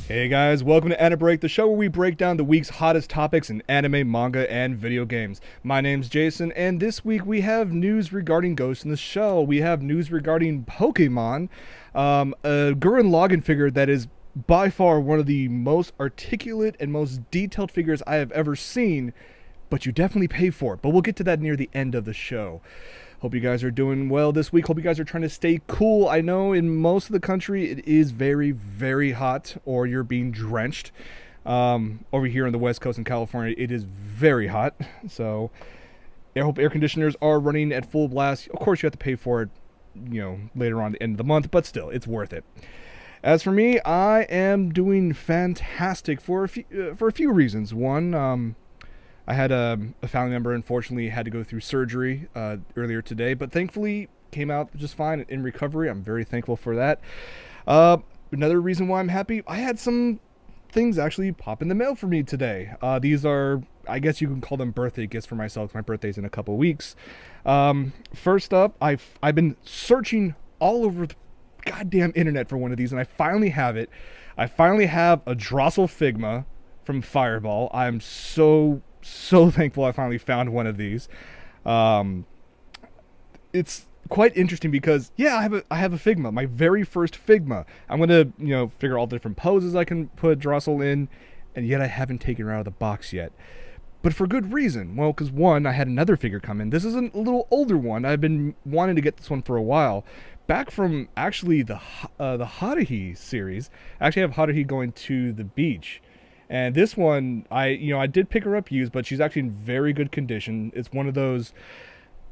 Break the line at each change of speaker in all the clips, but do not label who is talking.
Hey guys, welcome to AniBreak, the show where we break down the week's hottest topics in anime, manga, and video games. My name's Jason, and this week we have news regarding Ghost in the Shell. We have news regarding Pokemon, a Gurren Lagann figure that is by far one of the most articulate and most detailed figures I have ever seen, but you definitely pay for it. But we'll get to that near the end of the show. Hope you guys are doing well this week. Hope you guys are trying to stay cool. I know in most of the country it is very, very hot, or you're being drenched. Over here on the West Coast in California, it is very hot. So I hope air conditioners are running at full blast. Of course, you have to pay for it, later on at the end of the month, but still, it's worth it. As for me, I am doing fantastic for a few reasons. One, I had a family member, unfortunately, had to go through surgery earlier today, but thankfully came out just fine in recovery. I'm very thankful for that. Another reason why I'm happy, I had some things actually pop in the mail for me today. These are, I guess you can call them birthday gifts for myself. My birthday's in a couple weeks. First up, I've been searching all over the goddamn internet for one of these, and I finally have it. I finally have a Drossel Figma from Fireball. I'm so thankful I finally found one of these. It's quite interesting because I have a Figma, my very first Figma. I'm gonna figure all the different poses I can put Drossel in, and yet I haven't taken her out of the box yet. But for good reason. Well, because one, I had another figure come in. This is a little older one. I've been wanting to get this one for a while. Back from actually the Haruhi series. I actually have Haruhi going to the beach. And this one, I did pick her up used, but she's actually in very good condition. It's one of those,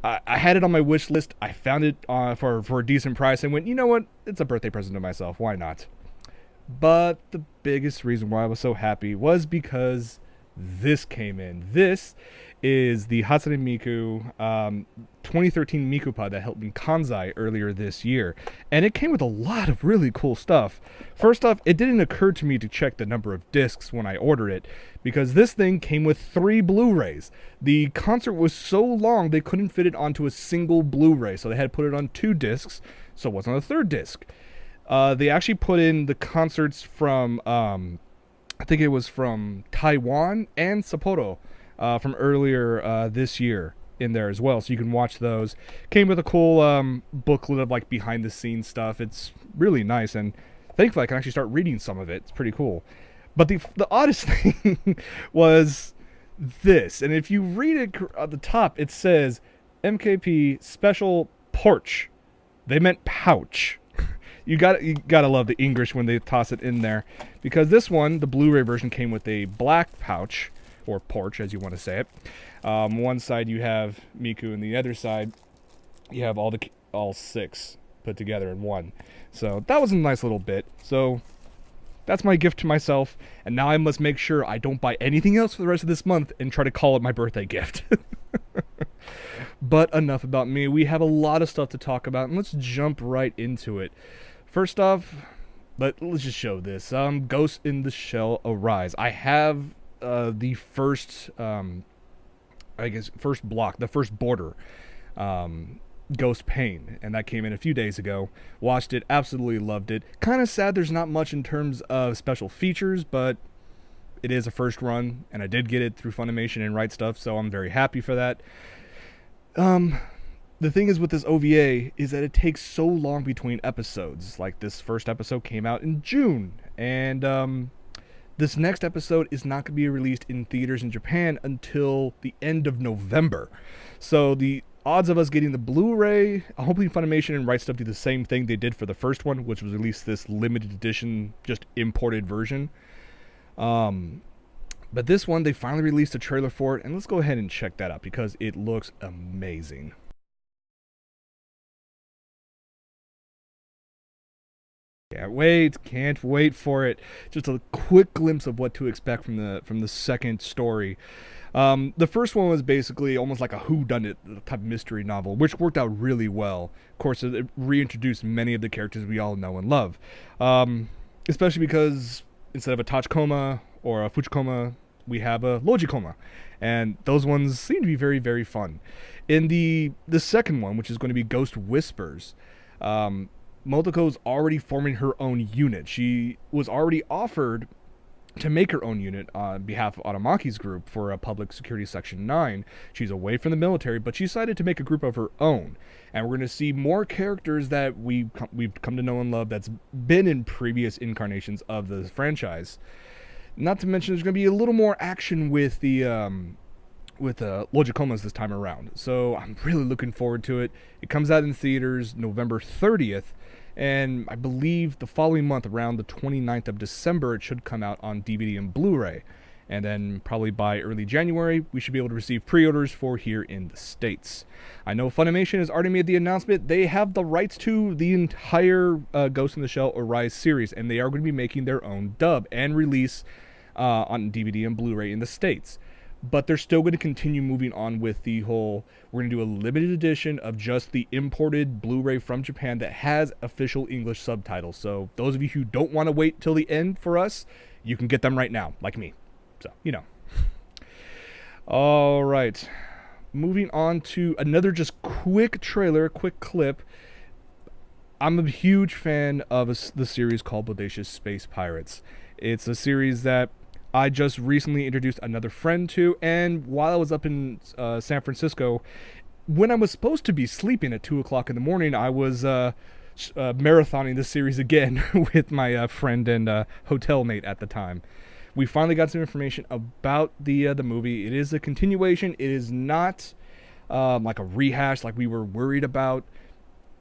I had it on my wish list. I found it for a decent price and went, you know what? It's a birthday present to myself. Why not? But the biggest reason why I was so happy was because this came in. This is the Hatsune Miku 2013 Mikupa that helped me Kansai earlier this year. And it came with a lot of really cool stuff. First off, it didn't occur to me to check the number of discs when I ordered it, because this thing came with 3 Blu-rays. The concert was so long they couldn't fit it onto a single Blu-ray, so they had to put it on 2 discs, so it wasn't on a 3rd disc. They actually put in the concerts from, I think it was from Taiwan and Sapporo, from earlier this year in there as well, so you can watch those. Came with a cool booklet of like behind the scenes stuff. It's really nice, and thankfully I can actually start reading some of it. It's pretty cool. But the oddest thing was this, and if you read it at the top, it says MKP Special Porch. They meant pouch. You gotta love the English when they toss it in there, because this one, the Blu-ray version, came with a black pouch, or porch as you want to say it. One side you have Miku, and the other side you have all 6 put together in one. So that was a nice little bit. So that's my gift to myself, and now I must make sure I don't buy anything else for the rest of this month and try to call it my birthday gift. But enough about me. We have a lot of stuff to talk about, and let's jump right into it. First off, let's just show this. Ghost in the Shell Arise. I have the first, first block, the first border, Ghost Pain, and that came in a few days ago. Watched it, absolutely loved it. Kind of sad there's not much in terms of special features, but it is a first run, and I did get it through Funimation and Right Stuff, so I'm very happy for that. The thing is with this OVA is that it takes so long between episodes. Like, this first episode came out in June, and this next episode is not going to be released in theaters in Japan until the end of November. So the odds of us getting the Blu-ray, hopefully Funimation and Right Stuff do the same thing they did for the first one, which was release this limited edition, just imported version. But this one, they finally released a trailer for it, and let's go ahead and check that out because it looks amazing. Can't wait for it. Just a quick glimpse of what to expect from the second story. The first one was basically almost like a whodunit type of mystery novel, which worked out really well. Of course, it reintroduced many of the characters we all know and love. Especially because instead of a Tachikoma or a Fuchikoma, we have a Logikoma. And those ones seem to be very, very fun. In the second one, which is going to be Ghost Whispers, Motoko's already forming her own unit. She was already offered to make her own unit on behalf of Otamaki's group for a public security section 9. She's away from the military, but she decided to make a group of her own. And we're going to see more characters that we've come to know and love that's been in previous incarnations of the franchise. Not to mention there's going to be a little more action with the Logikomas this time around. So I'm really looking forward to it. It comes out in theaters November 30th. And I believe the following month, around the 29th of December, it should come out on DVD and Blu-ray. And then probably by early January, we should be able to receive pre-orders for here in the States. I know Funimation has already made the announcement. They have the rights to the entire Ghost in the Shell Arise series, and they are going to be making their own dub and release on DVD and Blu-ray in the States. But they're still going to continue moving on with the whole, we're going to do a limited edition of just the imported Blu-ray from Japan that has official English subtitles. So those of you who don't want to wait till the end for us, you can get them right now, like me. So, you know. All right. Moving on to another just quick trailer, quick clip. I'm a huge fan of the series called Bodacious Space Pirates. It's a series that I just recently introduced another friend to, and while I was up in San Francisco, when I was supposed to be sleeping at 2 o'clock in the morning, I was marathoning this series again with my friend and hotel mate at the time. We finally got some information about the movie. It is a continuation. It is not like a rehash like we were worried about.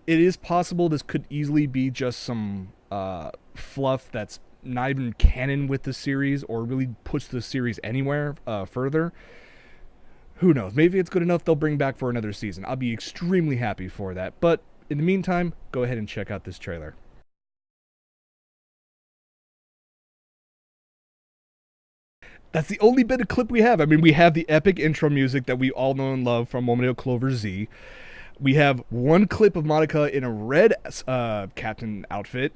It is possible this could easily be just some fluff that's not even canon with the series or really push the series anywhere further. Who knows? Maybe it's good enough they'll bring back for another season. I'll be extremely happy for that. But in the meantime, go ahead and check out this trailer. That's the only bit of clip we have. I mean, we have the epic intro music that we all know and love from Momento Clover Z. We have one clip of Monica in a red captain outfit,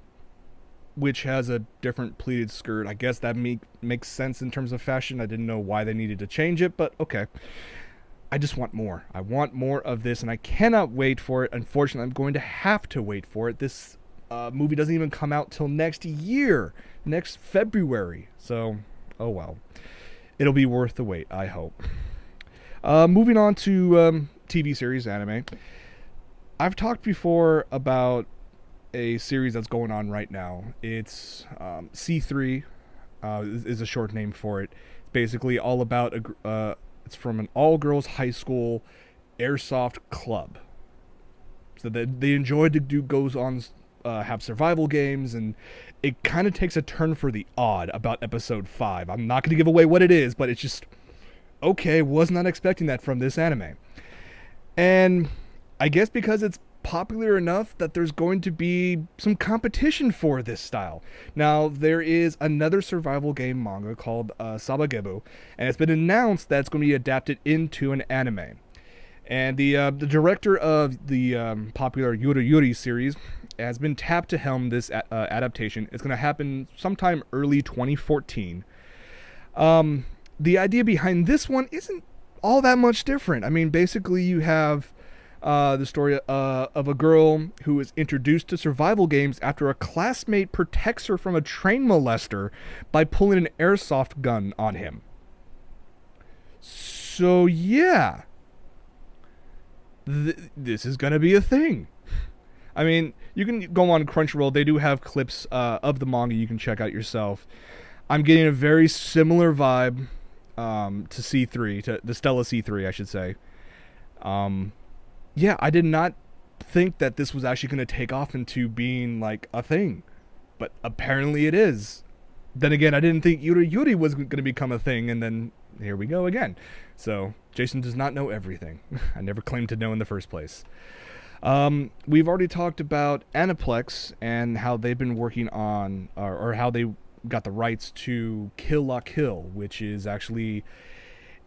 which has a different pleated skirt. I guess that makes sense in terms of fashion. I didn't know why they needed to change it, but okay. I just want more. I want more of this, and I cannot wait for it. Unfortunately, I'm going to have to wait for it. This movie doesn't even come out till next year, next February. So, oh well. It'll be worth the wait, I hope. Moving on to TV series, anime. I've talked before about a series that's going on right now. It's C3 is a short name for it. It's basically all about it's from an all-girls high school airsoft club. So they enjoy to goes on have survival games, and it kind of takes a turn for the odd about episode 5. I'm not going to give away what it is, but it's just okay. Was not expecting that from this anime, and I guess because it's popular enough that there's going to be some competition for this style. Now, there is another survival game manga called Sabagebu, and it's been announced that it's going to be adapted into an anime. And the director of the popular Yuri Yuri series has been tapped to helm this adaptation. It's going to happen sometime early 2014. The idea behind this one isn't all that much different. I mean, basically you have the story of a girl who is introduced to survival games after a classmate protects her from a train molester by pulling an airsoft gun on him. So yeah, this is going to be a thing. I mean, you can go on Crunchyroll. They do have clips of the manga you can check out yourself. I'm getting a very similar vibe to C3, to the Stella C3, I should say. Yeah, I did not think that this was actually going to take off into being like a thing, but apparently it is. Then again, I didn't think Yuri Yuri was going to become a thing, and then here we go again. So Jason does not know everything. I never claimed to know in the first place. We've already talked about Aniplex and how they've been working on, or how they got the rights to Kill La Kill, which is actually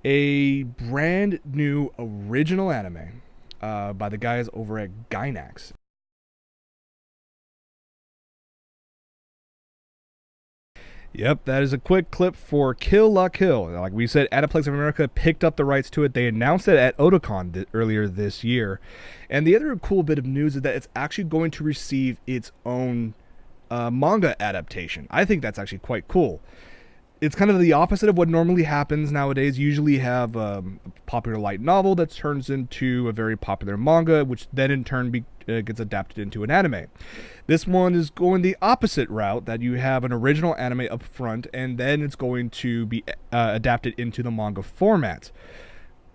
a brand new original anime by the guys over at Gainax. Yep, that is a quick clip for Kill La Kill. Like we said, Aniplex of America picked up the rights to it. They announced it at Otakon earlier this year. And the other cool bit of news is that it's actually going to receive its own manga adaptation. I think that's actually quite cool. It's kind of the opposite of what normally happens nowadays. You usually have a popular light novel that turns into a very popular manga, which then in turn gets adapted into an anime. This one is going the opposite route, that you have an original anime up front, and then it's going to be adapted into the manga format.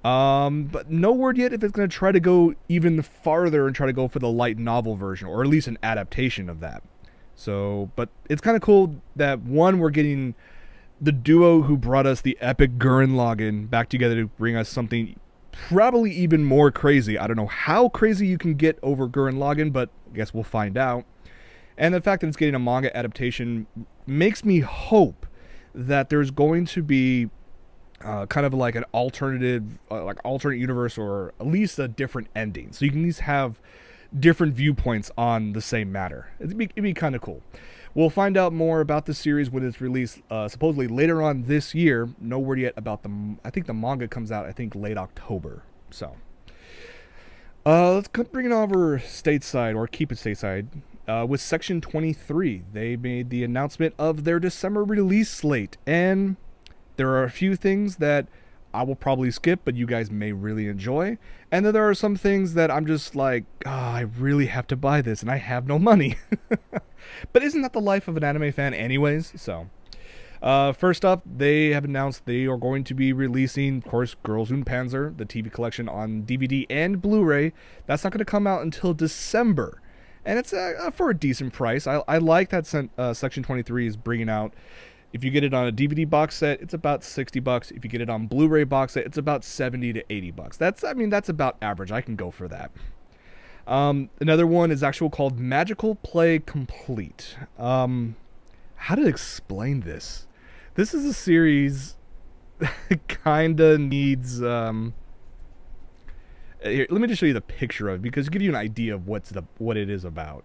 But no word yet if it's going to try to go even farther and try to go for the light novel version, or at least an adaptation of that. So, but it's kind of cool that, one, we're getting the duo who brought us the epic Gurren Lagann back together to bring us something probably even more crazy. I don't know how crazy you can get over Gurren Lagann, but I guess we'll find out. And the fact that it's getting a manga adaptation makes me hope that there's going to be kind of like an alternative, alternate universe, or at least a different ending. So you can at least have different viewpoints on the same matter. It'd be kind of cool. We'll find out more about the series when it's released, supposedly later on this year. No word yet about I think the manga comes out, late October. So, let's bring it over stateside, or keep it stateside, with Section 23. They made the announcement of their December release slate, and there are a few things that I will probably skip, but you guys may really enjoy. And then there are some things that I'm just like, I really have to buy this, and I have no money. But isn't that the life of an anime fan anyways? So, first up, they have announced they are going to be releasing, of course, Girls und Panzer, the TV collection, on DVD and Blu-ray. That's not going to come out until December. And it's for a decent price. I like that Section 23 is bringing out. If you get it on a DVD box set, it's about $60. If you get it on Blu-ray box set, it's about $70 to $80. That's about average. I can go for that. Another one is actually called Magical Play Complete. How to explain this? This is a series that kinda needs. Here, let me just show you the picture of it, because to give you an idea of what it is about.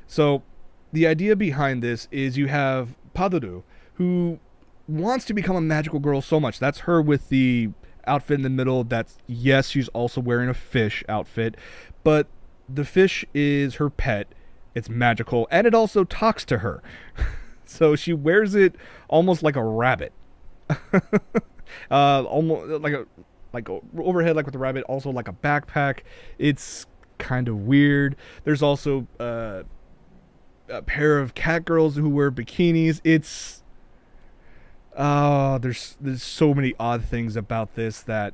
So, the idea behind this is you have Padoru, who wants to become a magical girl so much. That's her with the outfit in the middle. Yes, she's also wearing a fish outfit, but the fish is her pet. It's magical, and it also talks to her. So she wears it almost like a rabbit. Almost like overhead, like with a rabbit, also like a backpack. It's kind of weird. There's also a pair of cat girls who wear bikinis. It's there's so many odd things about this that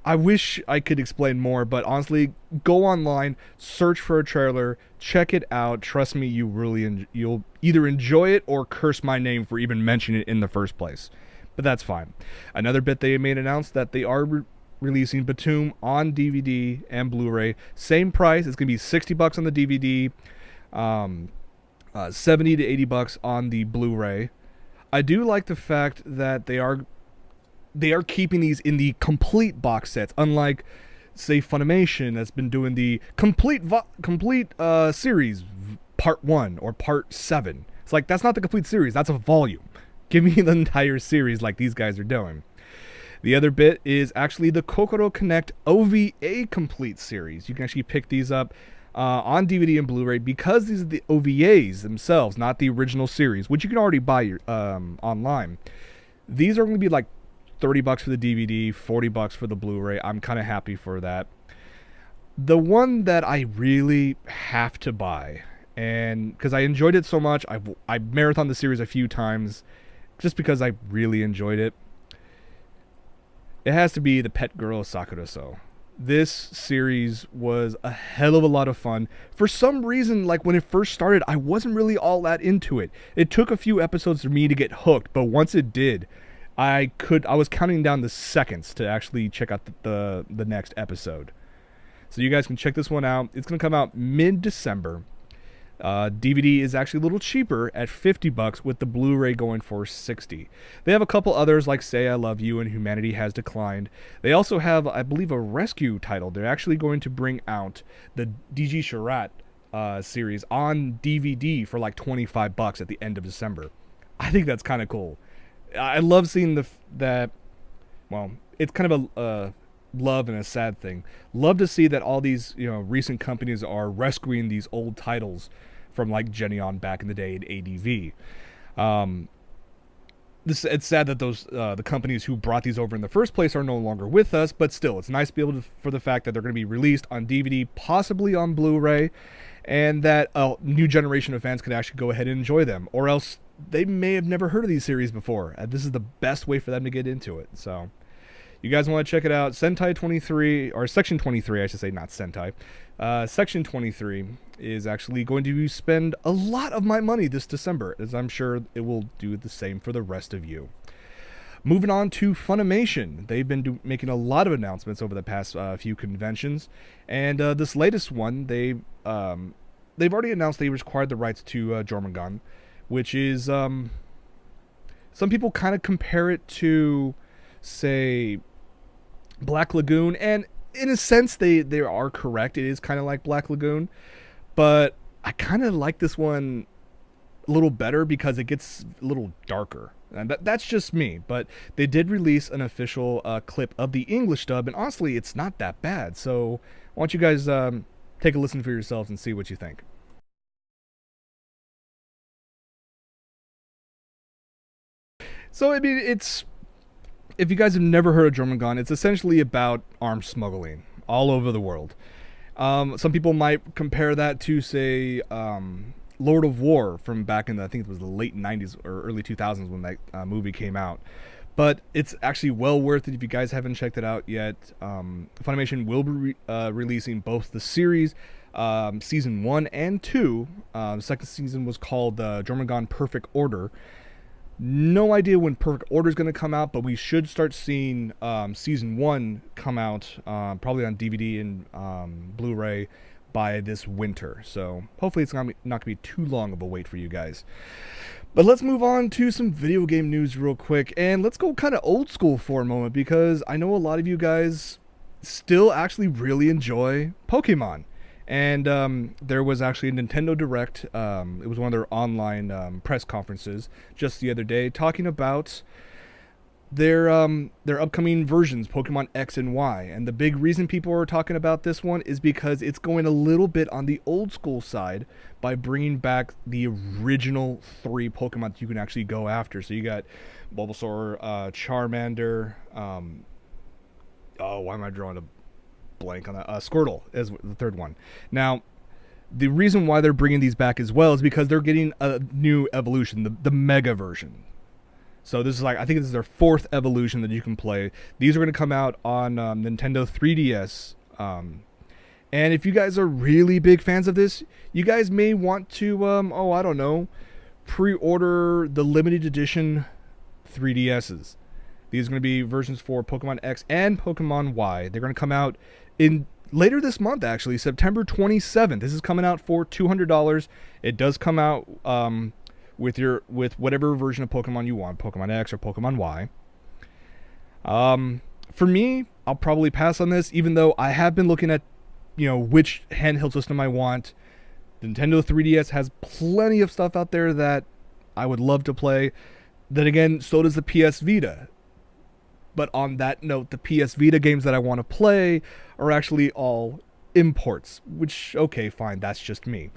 I wish I could explain more, but honestly, go online, search for a trailer, check it out. Trust me, you'll either enjoy it or curse my name for even mentioning it in the first place. But that's fine. Another bit they made announced that they are releasing Batum on DVD and Blu-ray. Same price. It's gonna be $60 on the DVD, $70 to $80 on the Blu-ray. I do like the fact that they are keeping these in the complete box sets, unlike, say, Funimation that's been doing the complete series, part 1 or part 7. It's like, that's not the complete series, that's a volume. Give me the entire series like these guys are doing. The other bit is actually the Kokoro Connect OVA complete series. You can actually pick these up on DVD and Blu-ray, because these are the OVAs themselves, not the original series, which you can already buy online. These are going to be like $30 for the DVD, $40 for the Blu-ray. I'm kind of happy for that. The one that I really have to buy, and because I enjoyed it so much, I marathoned the series a few times just because I really enjoyed it. It has to be the Pet Girl Sakura-so. This series was a hell of a lot of fun. For some reason, like when it first started, I wasn't really all that into it. It took a few episodes for me to get hooked, but once it did, I was counting down the seconds to actually check out the next episode. So you guys can check this one out. It's going to come out mid-December. DVD is actually a little cheaper at $50, with the Blu-ray going for $60. They have a couple others like Say I Love You and Humanity Has Declined. They also have, I believe, a rescue title. They're actually going to bring out the DG Sharat series on DVD for like $25 at the end of December. I think that's kind of cool. I love seeing that. Well, it's kind of a love and a sad thing. Love to see that all these recent companies are rescuing these old titles from like Geneon back in the day in ADV. It's sad that those the companies who brought these over in the first place are no longer with us, but still, it's nice to be able to, for the fact that they're going to be released on DVD, possibly on Blu-ray, and that a new generation of fans could actually go ahead and enjoy them, or else they may have never heard of these series before. This is the best way for them to get into it. So, you guys want to check it out? Sentai 23, or Section 23, I should say, not Sentai. Section 23 is actually going to spend a lot of my money this December, as I'm sure it will do the same for the rest of you. Moving on to Funimation. They've been making a lot of announcements over the past few conventions, and this latest one, they've already announced they acquired the rights to Jormungand, which is, some people kind of compare it to, say, Black Lagoon, and in a sense they are correct. It is kind of like Black Lagoon, but I kind of like this one a little better because it gets a little darker, and that's just me. But they did release an official clip of the English dub, and honestly it's not that bad, so why don't you guys take a listen for yourselves and see what you think. So I mean, if you guys have never heard of Jormungand, it's essentially about arms smuggling all over the world. Some people might compare that to, say, Lord of War from back in I think it was the late 90s or early 2000s when that movie came out. But it's actually well worth it if you guys haven't checked it out yet. Funimation will be releasing both the series, Season 1 and 2. The second season was called Jormungand Perfect Order. No idea when Perfect Order is going to come out, but we should start seeing Season 1 come out probably on DVD and Blu-ray by this winter. So hopefully it's not going to be too long of a wait for you guys. But let's move on to some video game news real quick, and let's go kind of old school for a moment, because I know a lot of you guys still actually really enjoy Pokemon. And there was actually a Nintendo Direct. It was one of their online press conferences just the other day, talking about their upcoming versions, Pokemon X and Y. And the big reason people are talking about this one is because it's going a little bit on the old school side by bringing back the original 3 Pokemon that you can actually go after. So you got Bulbasaur, Charmander. Why am I drawing a blank on that? Squirtle is the third one. Now, the reason why they're bringing these back as well is because they're getting a new evolution, the Mega version. So this is I think this is their 4th evolution that you can play. These are going to come out on Nintendo 3DS. And if you guys are really big fans of this, you guys may want to, I don't know, pre-order the limited edition 3DSs. These are going to be versions for Pokemon X and Pokemon Y. They're going to come out in later this month, actually, September 27th. This is coming out for $200. It does come out with whatever version of Pokemon you want, Pokemon X or Pokemon Y. For me, I'll probably pass on this, even though I have been looking at, which handheld system I want. The Nintendo 3DS has plenty of stuff out there that I would love to play. Then again, so does the PS Vita. But on that note, the PS Vita games that I want to play are actually all imports, which, okay, fine, that's just me.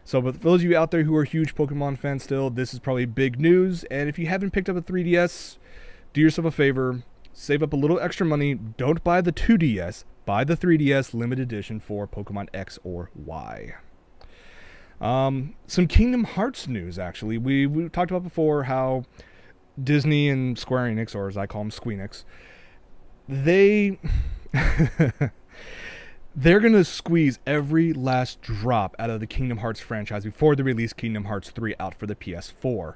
So, but for those of you out there who are huge Pokemon fans still, this is probably big news. And if you haven't picked up a 3DS, do yourself a favor, save up a little extra money, don't buy the 2DS, buy the 3DS limited edition for Pokemon X or Y. Some Kingdom Hearts news, actually. We talked about before how Disney and Square Enix, or as I call them, Squeenix, they're going to squeeze every last drop out of the Kingdom Hearts franchise before they release Kingdom Hearts 3 out for the PS4.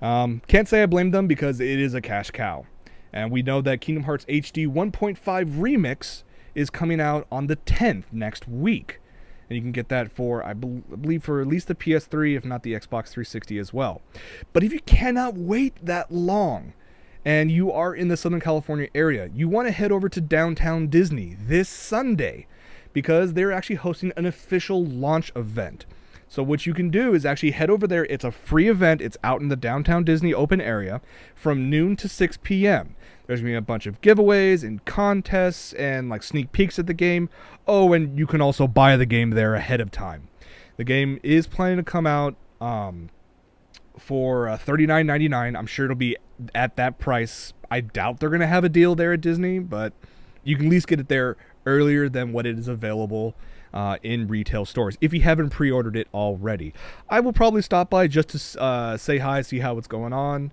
Can't say I blame them because it is a cash cow. And we know that Kingdom Hearts HD 1.5 Remix is coming out on the 10th next week. And you can get that for, I believe, for at least the PS3, if not the Xbox 360 as well. But if you cannot wait that long, and you are in the Southern California area, you want to head over to Downtown Disney this Sunday, because they're actually hosting an official launch event. So what you can do is actually head over there. It's a free event. It's out in the downtown Disney open area from noon to 6 p.m. There's going to be a bunch of giveaways and contests and like sneak peeks at the game. Oh, and you can also buy the game there ahead of time. The game is planning to come out for $39.99. I'm sure it'll be at that price. I doubt they're going to have a deal there at Disney, but you can at least get it there earlier than what it is available in retail stores if you haven't pre-ordered it already. I will probably stop by just to say hi, see how it's going on.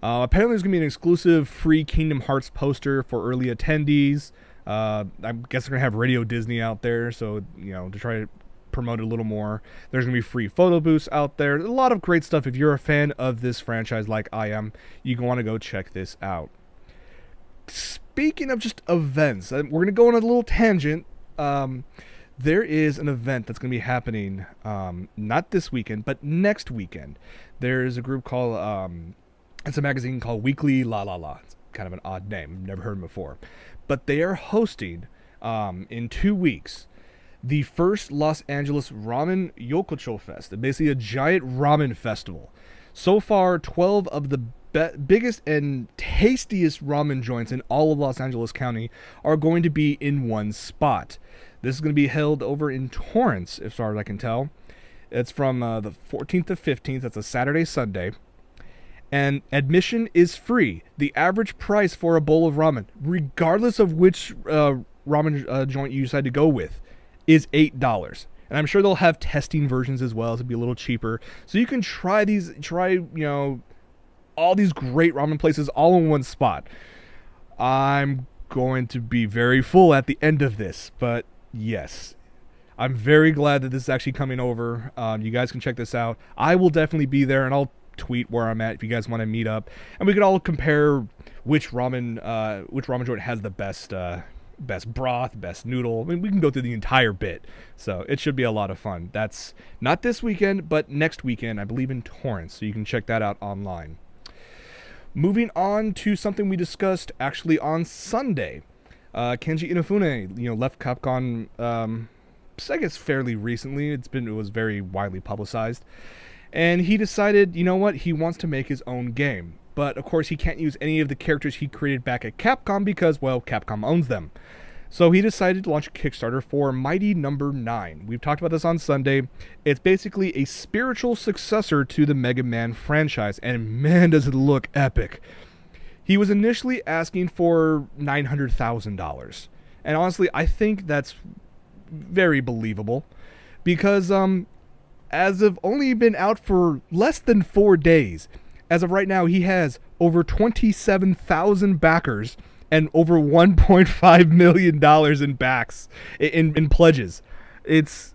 Apparently there's going to be an exclusive free Kingdom Hearts poster for early attendees. I guess they're going to have Radio Disney out there, so, to try to promote it a little more. There's going to be free photo booths out there. A lot of great stuff. If you're a fan of this franchise like I am, you want to go check this out. Speaking of just events, we're going to go on a little tangent. There is an event that's going to be happening, not this weekend, but next weekend. There's a group called, it's a magazine called Weekly La La La. It's kind of an odd name. I've never heard them before. But they are hosting, in 2 weeks, the first Los Angeles Ramen Yokocho Fest. Basically a giant ramen festival. So far, 12 of the biggest and tastiest ramen joints in all of Los Angeles County are going to be in one spot. This is going to be held over in Torrance, as far as I can tell. It's from the 14th to 15th. That's a Saturday, Sunday. And admission is free. The average price for a bowl of ramen, regardless of which ramen joint you decide to go with, is $8. And I'm sure they'll have testing versions as well, so it'll be a little cheaper. So you can try all these great ramen places all in one spot. I'm going to be very full at the end of this, but yes, I'm very glad that this is actually coming over. You guys can check this out. I will definitely be there, and I'll tweet where I'm at if you guys want to meet up, and we can all compare which ramen joint has the best broth, best noodle. I mean, we can go through the entire bit, so it should be a lot of fun. That's not this weekend, but next weekend, I believe, in Torrance, so you can check that out online. Moving on to something we discussed actually on Sunday. Kenji Inafune, left Capcom, I guess fairly recently. It was very widely publicized. And he decided, he wants to make his own game. But, of course, he can't use any of the characters he created back at Capcom because, well, Capcom owns them. So he decided to launch a Kickstarter for Mighty Number 9. We've talked about this on Sunday. It's basically a spiritual successor to the Mega Man franchise, and man, does it look epic. He was initially asking for $900,000. And honestly, I think that's very believable because, as of only been out for less than 4 days, as of right now, he has over 27,000 backers and over $1.5 million in backs, in pledges. It's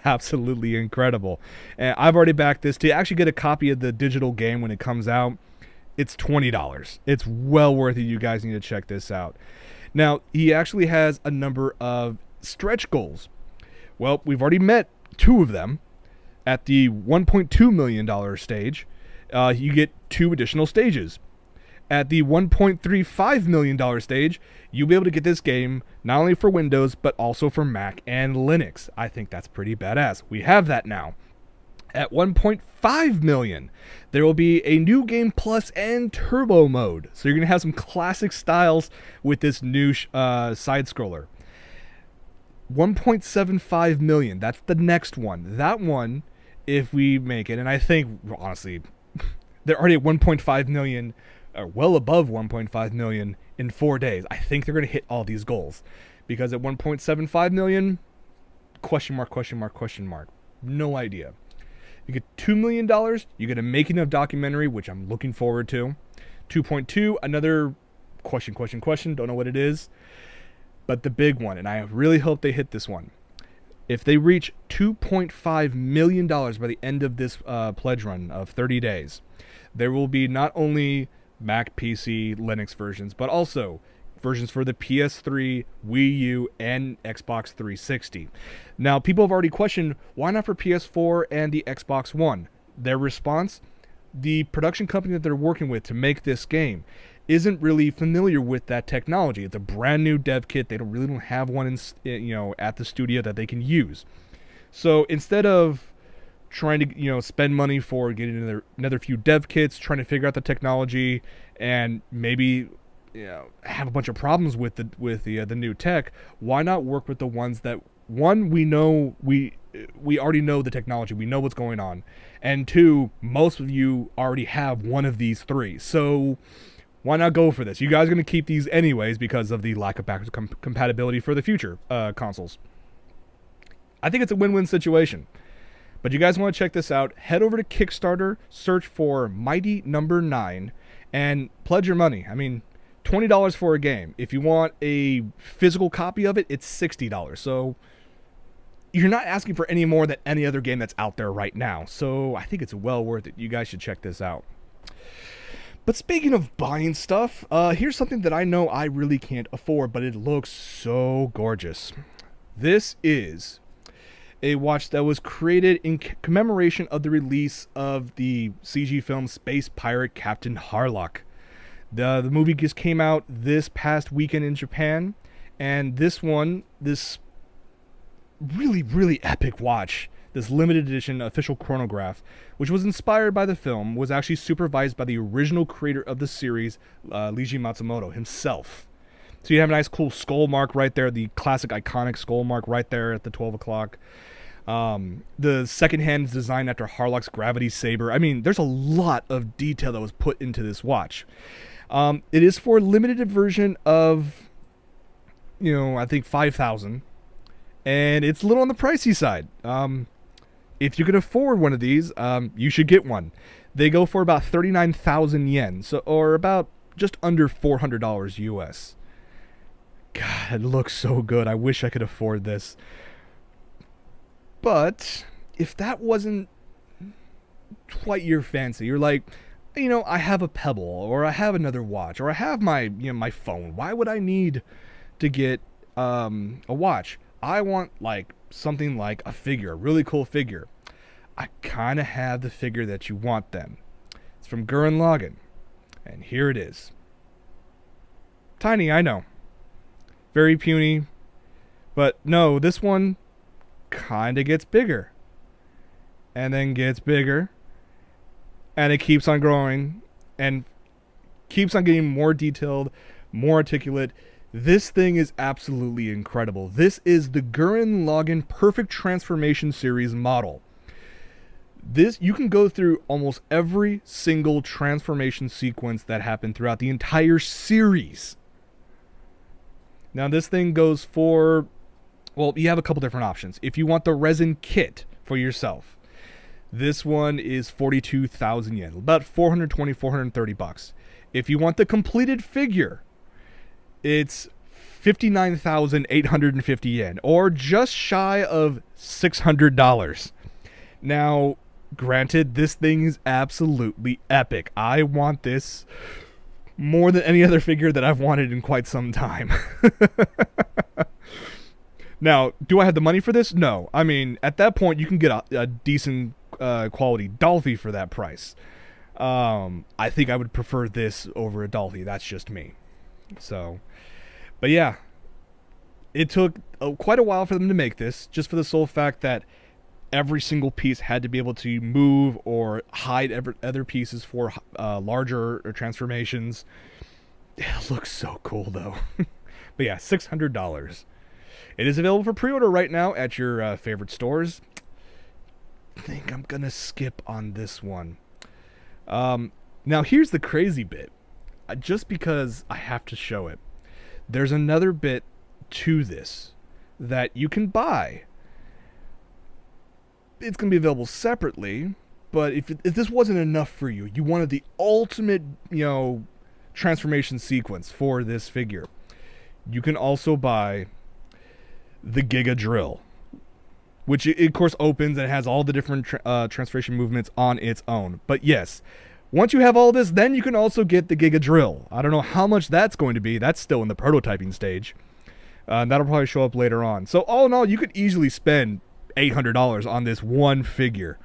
absolutely incredible. And I've already backed this. To actually get a copy of the digital game when it comes out, it's $20. It's well worth it. You guys need to check this out. Now, he actually has a number of stretch goals. Well, we've already met 2 of them. At the $1.2 million stage, you get 2 additional stages. At the $1.35 million stage, you'll be able to get this game not only for Windows, but also for Mac and Linux. I think that's pretty badass. We have that now. At $1.5 million, there will be a new game plus and turbo mode. So you're going to have some classic styles with this new side-scroller. $1.75 million, that's the next one. That one, if we make it, and I think, honestly, they're already at 1.5 million, or well above 1.5 million in 4 days. I think they're going to hit all these goals. Because at 1.75 million, question mark. No idea. You get $2 million, you get a making of documentary, which I'm looking forward to. 2.2, another question, don't know what it is. But the big one, and I really hope they hit this one. If they reach $2.5 million by the end of this pledge run of 30 days, there will be not only Mac, PC, Linux versions, but also versions for the PS3, Wii U, and Xbox 360. Now, people have already questioned, why not for PS4 and the Xbox One? Their response, the production company that they're working with to make this game isn't really familiar with that technology. It's a brand new dev kit. They don't have one at the studio that they can use. So instead of trying to spend money for getting another few dev kits, trying to figure out the technology, and maybe have a bunch of problems with the new tech. Why not work with the ones that, one, we know we already know the technology, we know what's going on, and two, most of you already have one of these three. So why not go for this? You guys are going to keep these anyways because of the lack of backwards compatibility for the future consoles. I think it's a win-win situation. But you guys want to check this out, head over to Kickstarter, search for Mighty Number 9, and pledge your money. I mean, $20 for a game. If you want a physical copy of it, it's $60. So you're not asking for any more than any other game that's out there right now. So I think it's well worth it. You guys should check this out. But speaking of buying stuff, here's something that I know I really can't afford, but it looks so gorgeous. This is a watch that was created in commemoration of the release of the CG film Space Pirate Captain Harlock. The movie just came out this past weekend in Japan, and this really, really epic watch, this limited edition official chronograph, which was inspired by the film, was actually supervised by the original creator of the series, Leiji Matsumoto himself. So you have a nice cool skull mark right there, the classic iconic skull mark right there at the 12 o'clock. The second hand is designed after Harlock's gravity saber. I mean, there's a lot of detail that was put into this watch. It is for a limited version of, I think 5,000. And it's a little on the pricey side. If you can afford one of these, you should get one. They go for about 39,000 yen, or about just under $400 US. God, it looks so good. I wish I could afford this. But if that wasn't quite your fancy, you're like, I have a Pebble, or I have another watch, or I have my my phone. Why would I need to get a watch? I want something like a figure, a really cool figure. I kind of have the figure that you want then. It's from Gurren Lagann, and here it is. Tiny, I know. Very puny, but no, this one kind of gets bigger, and then gets bigger, and it keeps on growing, and keeps on getting more detailed, more articulate. This thing is absolutely incredible. This is the Gurren Lagann Perfect Transformation Series model. You can go through almost every single transformation sequence that happened throughout the entire series. Now this thing goes for, well, you have a couple different options. If you want the resin kit for yourself, this one is 42,000 yen, about 420, 430 bucks. If you want the completed figure, it's 59,850 yen, or just shy of $600. Now, granted, this thing is absolutely epic. I want this more than any other figure that I've wanted in quite some time. Now, do I have the money for this? No. I mean, at that point, you can get a decent quality Dolphy for that price. I think I would prefer this over a Dolphy. That's just me. So, but yeah, it took quite a while for them to make this, just for the sole fact that every single piece had to be able to move or hide other pieces for larger transformations. It looks so cool, though. But yeah, $600. It is available for pre-order right now at your favorite stores. I think I'm going to skip on this one. Now, here's the crazy bit. Just because I have to show it, there's another bit to this that you can buy. It's going to be available separately, but if this wasn't enough for you, you wanted the ultimate, transformation sequence for this figure, you can also buy the Giga Drill, which of course opens and has all the different transformation movements on its own. But yes, once you have all this, then you can also get the Giga Drill. I don't know how much that's going to be. That's still in the prototyping stage. That'll probably show up later on. So all in all, you could easily spend $800 on this one figure.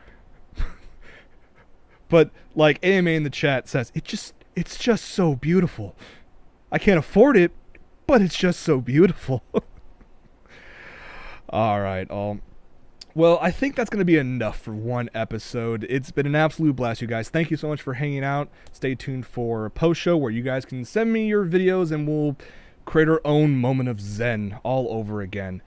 But like AMA in the chat says, it's just so beautiful. I can't afford it, but it's just so beautiful. All right, Well, I think that's going to be enough for one episode. It's been an absolute blast, you guys. Thank you so much for hanging out. Stay tuned for a post-show where you guys can send me your videos and we'll create our own moment of zen all over again.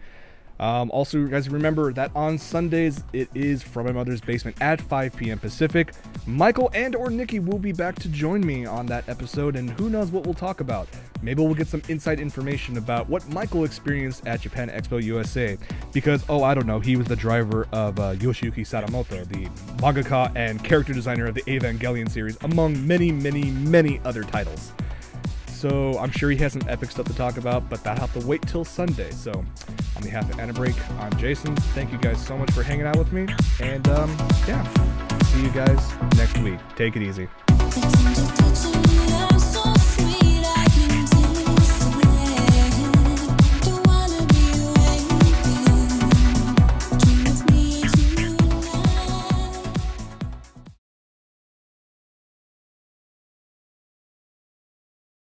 Also, guys, remember that on Sundays, it is From My Mother's Basement at 5 p.m. Pacific. Michael and or Nikki will be back to join me on that episode, and who knows what we'll talk about. Maybe we'll get some inside information about what Michael experienced at Japan Expo USA, because, I don't know, he was the driver of Yoshiyuki Sadamoto, the mangaka and character designer of the Evangelion series, among many, many, many other titles. So I'm sure he has some epic stuff to talk about, but that'll have to wait till Sunday. So on behalf of AniBreak, I'm Jason. Thank you guys so much for hanging out with me. And see you guys next week. Take it easy.